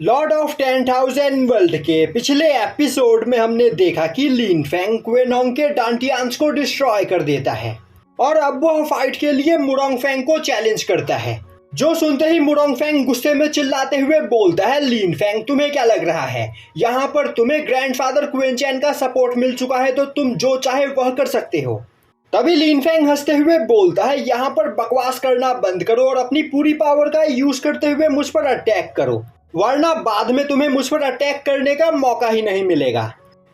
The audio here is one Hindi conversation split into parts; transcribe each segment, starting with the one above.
लॉर्ड ऑफ 10,000 वर्ल्ड के पिछले एपिसोड में हमने देखा कि लिन फेंग क्वेनोंग के डांटियांस को डिस्ट्रॉय कर देता है और अब वह फाइट के लिए मुरोंग फेंग को चैलेंज करता है। जो सुनते ही मुरोंग फेंग गुस्से में चिल्लाते हुए बोलता है, लिन फेंग तुम्हें क्या लग रहा है, यहाँ पर तुम्हें ग्रैंडफादर क्वेनचैन का सपोर्ट मिल चुका है तो तुम जो चाहे वह कर सकते हो। तभी लिन फेंग हंसते हुए बोलता है, यहाँ पर बकवास करना बंद करो और अपनी पूरी पावर का यूज करते हुए मुझ पर अटैक करो, वरना बाद में तुम्हें मुझ पर अटैक करने का मौका ही नहीं मिलेगा।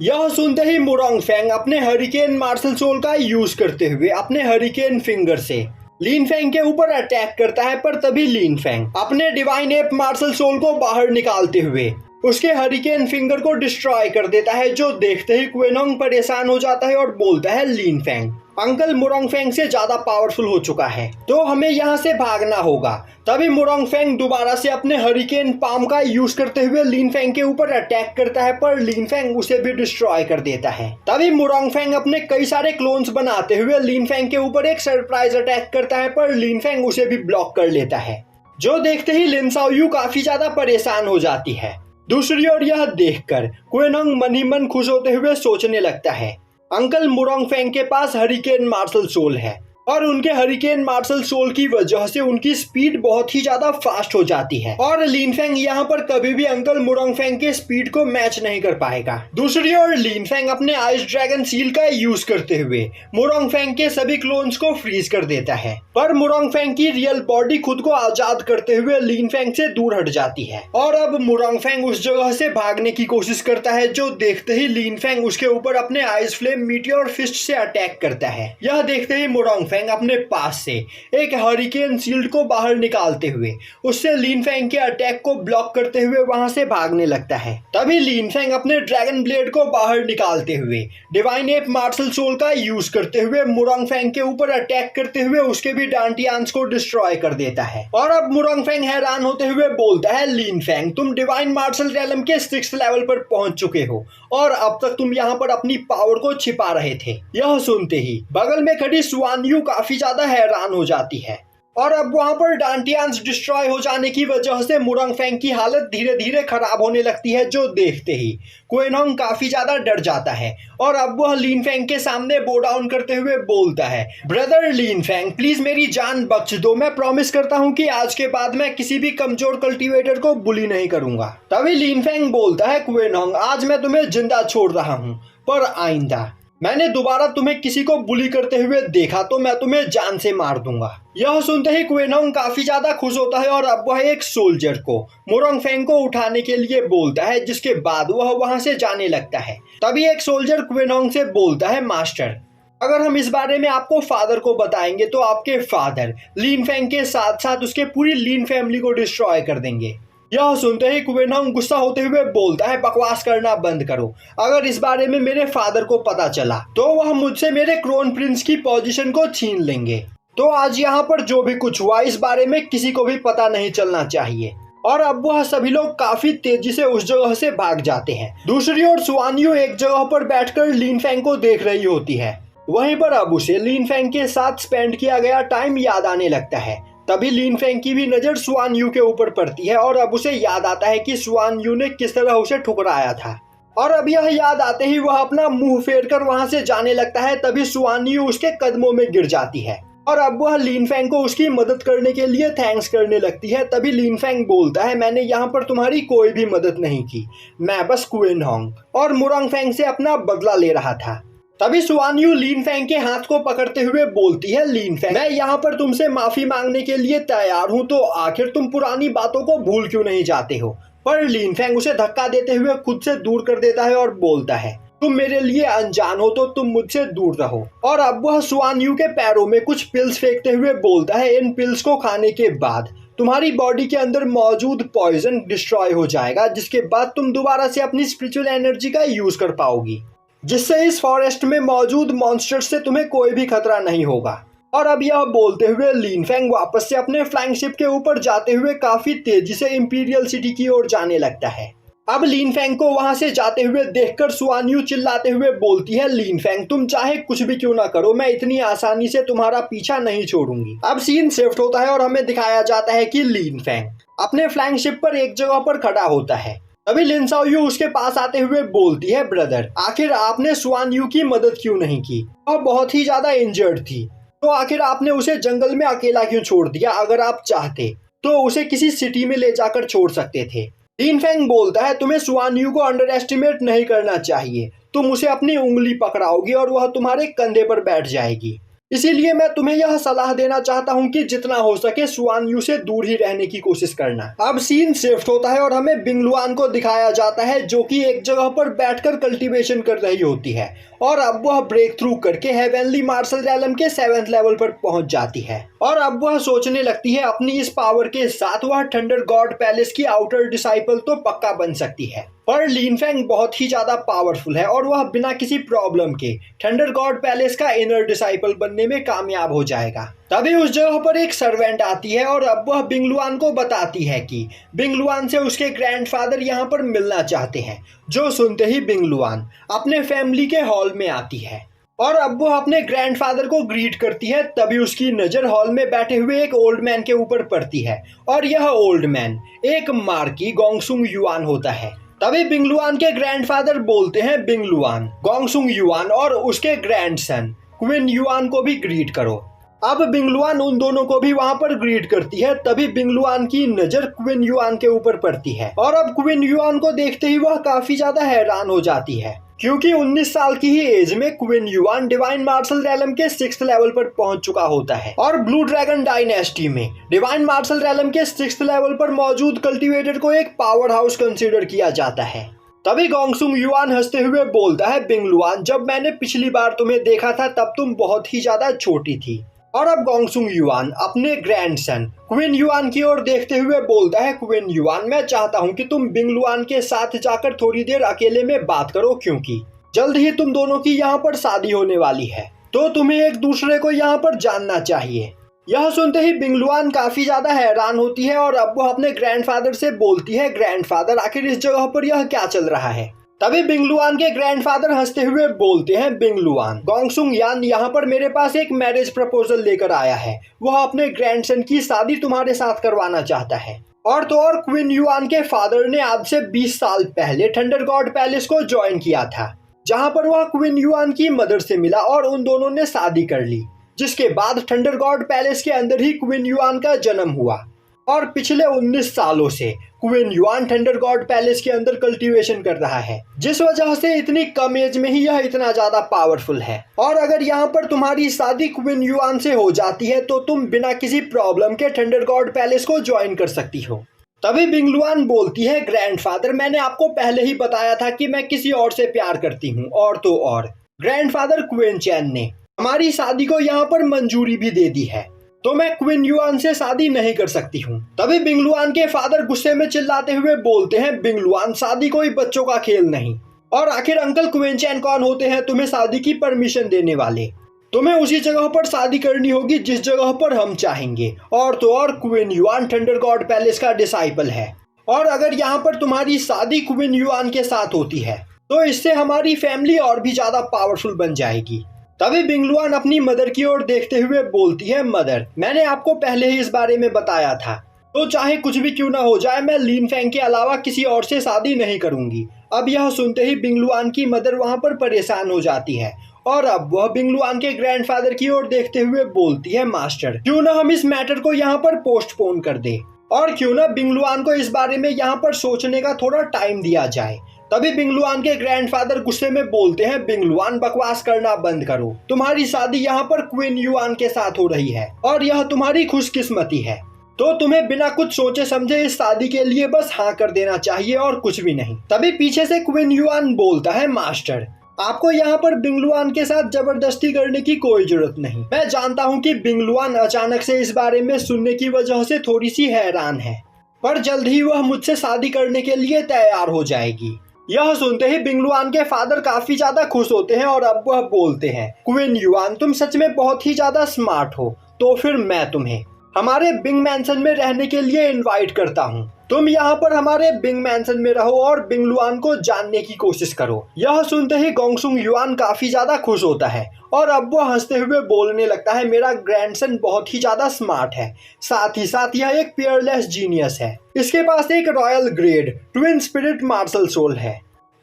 यह सुनते ही मुरोंग फेंग अपने हरिकेन मार्शल सोल का यूज करते हुए अपने हरिकेन फिंगर से लिन फेंग के ऊपर अटैक करता है, पर तभी लिन फेंग अपने डिवाइन एप मार्शल सोल को बाहर निकालते हुए उसके हरिकेन फिंगर को डिस्ट्रॉय कर देता है। जो देखते ही क्वेनोंग परेशान हो जाता है और बोलता है, लिन फेंग अंकल मुरोंग फेंग से ज्यादा पावरफुल हो चुका है तो हमें यहाँ से भागना होगा। तभी मुरोंग फेंग दोबारा से अपने हरिकेन पाम का यूज करते हुए लिन फेंग के ऊपर अटैक करता है, पर लिन फेंग उसे भी डिस्ट्रॉय कर देता है। तभी मुरोंग फेंग अपने कई सारे क्लोन्स बनाते हुए लिन फेंग के ऊपर एक सरप्राइज अटैक करता है, पर लिन फेंग उसे भी ब्लॉक कर लेता है। जो देखते ही लिन शाओयू काफी ज्यादा परेशान हो जाती है। दूसरी ओर यह देखकर क्वेनोंग मन ही मन खुश होते हुए सोचने लगता है, अंकल मुरोंग फेंग के पास हरिकेन मार्शल सोल है और उनके हरिकेन मार्शल सोल की वजह से उनकी स्पीड बहुत ही ज्यादा फास्ट हो जाती है और लिन फेंग यहाँ पर कभी भी अंकल मुरोंग फेंग के स्पीड को मैच नहीं कर पाएगा। दूसरी ओर लिन फेंग अपने आइस ड्रैगन सील का यूज करते हुए मुरोंग फेंग के सभी क्लोन्स को फ्रीज कर देता है, पर मुरोंग फेंग की रियल बॉडी खुद को आजाद करते हुए लिन फेंग से दूर हट जाती है और अब मुरोंग फेंग उस जगह से भागने की कोशिश करता है। जो देखते ही लिन फेंग उसके ऊपर अपने आइस फ्लेम मीटियोर फिस्ट से अटैक करता है। यह देखते ही मुरोंग फेंग अपने पास से एक हरिकेन शील्ड को बाहर निकालते हुए उससे लिन फेंग के अटैक को ब्लॉक करते हुए वहां से भागने लगता है। तभी लिन फेंग अपने ड्रैगन ब्लेड को बाहर निकालते हुए डिवाइन एप मार्शल सोल का यूज करते हुए मुरोंग फेंग के ऊपर अटैक करते हुए उसके भी डांटियांस को डिस्ट्रॉय कर देता है। और अब मुरोंग फेंग हैरान होते हुए बोलता है, लिन फेंग तुम डिवाइन मार्शल रेलम के 6th लेवल पर पहुंच चुके हो और अब तक तुम यहाँ पर अपनी पावर को छिपा रहे थे। यह सुनते ही बगल में खड़ी स्वान यू काफी ज्यादा हैरान हो जाती है और अब वहां पर डांटियांस डिस्ट्रॉय हो जाने की वजह से मुरोंग फेंग की हालत धीरे धीरे खराब होने लगती है। जो देखते ही क्वेनोंग काफी ज्यादा डर जाता है और अब वह लिन फेंग के सामने बो डाउन करते हुए बोलता है, ब्रदर लिन फेंग प्लीज मेरी जान बख्श दो, मैं प्रॉमिस करता हूँ कि आज के बाद मैं किसी भी कमजोर कल्टीवेटर को बुली नहीं करूंगा। तभी लिन फेंग बोलता है, क्वेनोंग आज मैं तुम्हें जिंदा छोड़ रहा हूँ, पर आइंदा मैंने दोबारा तुम्हें किसी को बुली करते हुए देखा तो मैं तुम्हें जान से मार दूंगा। यह सुनते ही क्वेनोंग काफी ज्यादा खुश होता है और अब वह एक सोल्जर को मुरोंग फेंग को उठाने के लिए बोलता है, जिसके बाद वह वहां से जाने लगता है। तभी एक सोल्जर क्वेनोंग से बोलता है, मास्टर अगर हम इस बारे में आपको फादर को बताएंगे तो आपके फादर लिन फेंग के साथ साथ उसके पूरी लिन फैमिली को डिस्ट्रॉय कर देंगे। यह सुनते ही क्वेनोंग गुस्सा होते हुए बोलता है, बकवास करना बंद करो, अगर इस बारे में मेरे फादर को पता चला तो वह मुझसे मेरे क्रोन प्रिंस की पोजीशन को छीन लेंगे। तो आज यहाँ पर जो भी कुछ हुआ इस बारे में किसी को भी पता नहीं चलना चाहिए। और अब वह सभी लोग काफी तेजी से उस जगह से भाग जाते हैं। दूसरी ओर स्वान यू एक जगह पर बैठकर लिन फेंग को देख रही होती है। वहीं पर अब उसे लिन फेंग के साथ स्पेंड किया गया टाइम याद आने लगता है। तभी लिन फेंग की भी नजर स्वान यू के ऊपर पड़ती है और अब उसे याद आता है कि स्वान यू ने किस तरह उसे ठुकराया था। और अब यह याद आते ही वह अपना मुंह फेर कर वहां से जाने लगता है। तभी स्वान यू उसके कदमों में गिर जाती है और अब वह लिन फेंग को उसकी मदद करने के लिए थैंक्स करने लगती है। तभी लिन फेंग बोलता है, मैंने यहाँ पर तुम्हारी कोई भी मदद नहीं की, मैं बस क्वेनोंग और मुरोंग फेंग से अपना बदला ले रहा था। तभी स्वान यू लिन फेंग के हाथ को पकड़ते हुए बोलती है, लिन फेंग मैं यहाँ पर तुमसे माफी मांगने के लिए तैयार हूँ, तो आखिर तुम पुरानी बातों को भूल क्यों नहीं जाते हो। पर लिन फेंग उसे धक्का देते हुए खुद से दूर कर देता है और बोलता है, तुम मेरे लिए अनजान हो तो तुम मुझसे दूर रहो। और अब वह स्वान यू के पैरों में कुछ पिल्स फेंकते हुए बोलता है, इन पिल्स को खाने के बाद तुम्हारी बॉडी के अंदर मौजूद पॉइजन डिस्ट्रॉय हो जाएगा, जिसके बाद तुम दोबारा से अपनी स्पिरिचुअल एनर्जी का यूज कर पाओगी, जिससे इस फॉरेस्ट में मौजूद मॉन्स्टर्स से तुम्हें कोई भी खतरा नहीं होगा। और अब यह बोलते हुए लिन फेंग वापस से अपने फ्लाइंग शिप के ऊपर जाते हुए काफी तेजी से इंपीरियल सिटी की ओर जाने लगता है। अब लिन फेंग को वहां से जाते हुए देखकर स्वान यू चिल्लाते हुए बोलती है, लिन फेंग तुम चाहे कुछ भी क्यों ना करो, मैं इतनी आसानी से तुम्हारा पीछा नहीं छोड़ूंगी। अब सीन शिफ्ट होता है और हमें दिखाया जाता है कि लिन फेंग अपने फ्लाइंग शिप पर एक जगह पर खड़ा होता है। तभी लिन शाओयू उसके पास आते हुए बोलती है, ब्रदर आखिर आपने स्वान यू की मदद क्यों नहीं की? वह बहुत ही ज्यादा इंजर्ड थी, तो आखिर आपने उसे जंगल में अकेला क्यों छोड़ दिया? अगर आप चाहते तो उसे किसी सिटी में ले जाकर छोड़ सकते थे। लिन फेंग बोलता है, तुम्हें स्वान यू को अंडर एस्टिमेट नहीं करना चाहिए। तुम उसे अपनी उंगली पकड़ाओगी और वह तुम्हारे कंधे पर बैठ जाएगी। इसीलिए मैं तुम्हें यह सलाह देना चाहता हूँ कि जितना हो सके स्वान यू से दूर ही रहने की कोशिश करना। अब सीन शिफ्ट होता है और हमें बिंगलुआन को दिखाया जाता है, जो कि एक जगह पर बैठकर कल्टीवेशन कर रही होती है और अब वह ब्रेक थ्रू करके हेवनली मार्शल रैलम के 7th लेवल पर पहुंच जाती है और अब वह सोचने लगती है अपनी इस पावर के साथ वह थंडर गॉड पैलेस की आउटर डिसाइपल तो पक्का बन सकती है। पर लिन फेंग बहुत ही ज्यादा पावरफुल है और वह बिना किसी प्रॉब्लम के थंडर गॉड पैलेस का इनर डिसाइपल बनने में कामयाब हो जाएगा। तभी उस जगह पर एक सर्वेंट आती है और अब वह बिंगलुआन को बताती है कि बिंगलुआन से उसके ग्रैंडफादर यहाँ पर मिलना चाहते हैं। जो सुनते ही बिंगलुआन अपने फैमिली के हॉल में आती है और अब वो अपने ग्रैंडफादर को ग्रीट करती है। तभी उसकी नज़र हॉल में बैठे हुए एक ओल्ड मैन के ऊपर पड़ती है और यह ओल्ड मैन एक मार्की गोंगसुंग युआन होता है। तभी बिंगलुआन के ग्रैंडफादर बोलते हैं, बिंगलुआन गोंगसुंग युआन और उसके ग्रैंडसन क्विन युआन को भी ग्रीट करो। अब बिंगलुआन उन दोनों को भी वहां पर ग्रीट करती है। तभी बिंगलुआन की नजर क्विन युआन के ऊपर पड़ती है और अब क्विन युआन को देखते ही वह काफी ज्यादा हैरान हो जाती है, क्योंकि 19 साल की ही एज में Qin Yuan divine martial realm के 6th लेवल पर पहुंच चुका होता है और ब्लू ड्रैगन डायनेस्टी में डिवाइन मार्शल रैलम के 6th लेवल पर मौजूद कल्टीवेटर को एक पावर हाउस कंसीडर किया जाता है। तभी गोंगसुंग युआन हंसते हुए बोलता है, बिंगलुआन जब मैंने पिछली बार तुम्हें देखा था तब तुम बहुत ही ज्यादा छोटी थी। और अब गोंगसुंग युआन अपने ग्रैंडसन क्विन युआन की ओर देखते हुए बोलता है, क्विन युआन मैं चाहता हूं कि तुम बिंगलुआन के साथ जाकर थोड़ी देर अकेले में बात करो, क्योंकि जल्द ही तुम दोनों की यहाँ पर शादी होने वाली है, तो तुम्हें एक दूसरे को यहाँ पर जानना चाहिए। यह सुनते ही बिंगलुआन काफी ज्यादा हैरान होती है और अब वो अपने ग्रैंडफादर से बोलती है, ग्रैंडफादर आखिर इस जगह पर यह क्या चल रहा है? तभी बिंगलुआन के ग्रैंडफादर हंसते हुए बोलते हैं, बिंगलुआन गोंगसुंग यान यहाँ पर मेरे पास एक मैरिज प्रपोजल लेकर आया है। वह अपने ग्रैंडसन की शादी तुम्हारे साथ करवाना चाहता है। और तो और क्विन युआन के फादर ने आज से 20 साल पहले थंडर गॉड पैलेस को ज्वाइन किया था, जहाँ पर वह क्विन युआन की मदर से मिला और उन दोनों ने शादी कर ली, जिसके बाद थंडर गॉड पैलेस के अंदर ही क्विन युआन का जन्म हुआ। और पिछले 19 सालों से Qin Yuan thunder god palace के अंदर कल्टीवेशन कर रहा है, जिस वजह से इतनी कम एज में ही यह इतना ज्यादा पावरफुल है। और अगर यहाँ पर तुम्हारी शादी क्विन युआन से हो जाती है तो तुम बिना किसी प्रॉब्लम के थंडर गॉड पैलेस को ज्वाइन कर सकती हो। तभी बिंगलुआन बोलती है, ग्रैंडफादर मैंने आपको पहले ही बताया था कि मैं किसी और से प्यार करती हूँ। और तो और ग्रैंडफादर क्विन चैन ने हमारी शादी को यहाँ पर मंजूरी भी दे दी है, तो मैं क्विन युआन से शादी नहीं कर सकती हूँ। तभी बिंगलुआन के फादर गुस्से में चिल्लाते हुए बोलते हैं, बिंगलुआन शादी कोई बच्चों का खेल नहीं, और आखिर अंकल क्विन चैन कौन होते हैं तुम्हें शादी की परमिशन देने वाले? तुम्हें उसी जगह पर शादी करनी होगी जिस जगह पर हम चाहेंगे। और तो और Qin Yuan thunder god palace का डिसाइपल है, और अगर यहाँ पर तुम्हारी शादी क्विन युआन के साथ होती है तो इससे हमारी फैमिली और भी ज्यादा पावरफुल बन जाएगी। तभी बिंगलुआन अपनी मदर की ओर देखते हुए बोलती है, मदर मैंने आपको पहले ही इस बारे में बताया था, तो चाहे कुछ भी क्यों ना हो जाए मैं लिन फेंग के अलावा किसी और से शादी नहीं करूंगी। अब यह सुनते ही बिंगलुआन की मदर वहां पर परेशान हो जाती है और अब वह बिंगलुआन के ग्रैंडफादर की ओर देखते हुए बोलती है, मास्टर क्यों ना हम इस मैटर को यहाँ पर पोस्टपोन कर दे और क्यों ना बिंगलुआन को इस बारे में यहाँ पर सोचने का थोड़ा टाइम दिया जाए। तभी बिंगलुआन के ग्रैंडफादर गुस्से में बोलते हैं, बिंगलुआन बकवास करना बंद करो, तुम्हारी शादी यहाँ पर क्वीन युआन के साथ हो रही है और यह तुम्हारी खुशकिस्मती है, तो तुम्हें बिना कुछ सोचे समझे इस शादी के लिए बस हाँ कर देना चाहिए और कुछ भी नहीं। तभी पीछे से क्वीन युआन बोलता है, मास्टर आपको यहाँ पर बिंगलुआन के साथ जबरदस्ती करने की कोई जरूरत नहीं। मैं जानता हूँ कि बिंगलुआन अचानक से इस बारे में सुनने की वजह से थोड़ी सी हैरान है, पर जल्द ही वह मुझसे शादी करने के लिए तैयार हो जाएगी। यह सुनते ही बिंगलुआन के फादर काफी ज्यादा खुश होते हैं और अब वह बोलते हैं, क्वीन युआन तुम सच में बहुत ही ज्यादा स्मार्ट हो, तो फिर मैं तुम्हें हमारे बिंग मैंशन में रहने के लिए इनवाइट करता हूँ। तुम यहाँ पर हमारे बिंग मैंशन में रहो और बिंग लुआन को जानने की कोशिश करो। यह सुनते ही गोंगसुंग युआन काफी ज्यादा खुश होता है और अब वो हंसते हुए बोलने लगता है, मेरा ग्रैंडसन बहुत ही ज्यादा स्मार्ट है, साथ ही साथ यह एक पियरलेस जीनियस है। इसके पास एक royal grade twin spirit martial soul है।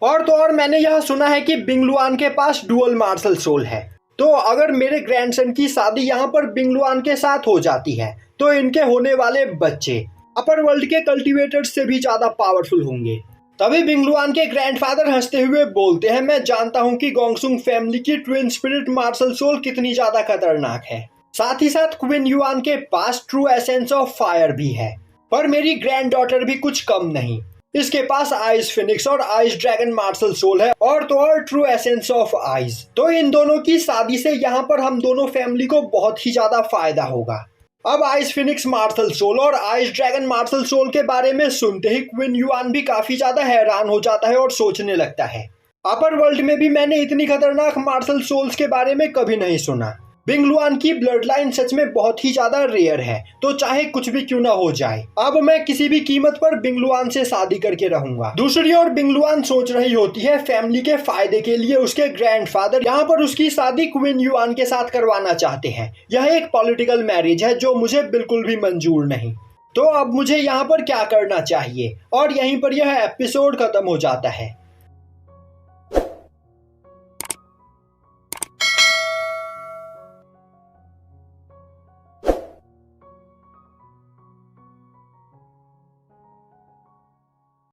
और तो और मैंने यह सुना है कि बिंग लुआन के पास डुअल मार्शल सोल है। तो अगर मेरे ग्रैंडसन की शादी यहाँ पर बिंग लुआन के साथ हो जाती है तो इनके होने वाले बच्चे अपर वर्ल्ड के कल्टीवेटर्स से भी ज्यादा पावरफुल होंगे। तभी बिंग लुआन के ग्रैंडफादर हंसते हुए बोलते हैं, मैं जानता हूँ कि गोंगसुंग फैमिली की ट्विन स्पिरिट मार्शल सोल कितनी ज्यादा खतरनाक है। साथ ही साथ क्वीन युआन के पास ट्रू एसेंस ऑफ फायर भी है, पर मेरी ग्रैंड डॉटर भी कुछ कम नहीं। इसके पास आइस फिनिक्स और आइस ड्रैगन मार्शल सोल है और तो और ट्रू एसेंस ऑफ आइस। तो इन दोनों की शादी से यहाँ पर हम दोनों फैमिली को बहुत ही ज्यादा फायदा होगा। अब आइस फिनिक्स मार्शल सोल और आइस ड्रैगन मार्शल सोल के बारे में सुनते ही क्वीन युआन भी काफी ज्यादा हैरान हो जाता है और सोचने लगता है, अपर वर्ल्ड में भी मैंने इतनी खतरनाक मार्शल सोल्स के बारे में कभी नहीं सुना। बिंग लुआन की ब्लड लाइन सच में बहुत ही ज्यादा रेयर है, तो चाहे कुछ भी क्यों ना हो जाए, अब मैं किसी भी कीमत पर बिंग लुआन से शादी करके रहूंगा। दूसरी ओर बिंग लुआन सोच रही होती है फैमिली के फायदे के लिए उसके ग्रैंडफादर यहाँ पर उसकी शादी क्वीन युआन के साथ करवाना चाहते हैं। यह एक पॉलिटिकल मैरिज है जो मुझे बिल्कुल भी मंजूर नहीं। तो अब मुझे यहाँ पर क्या करना चाहिए, और यहीं पर यह एपिसोड खत्म हो जाता है।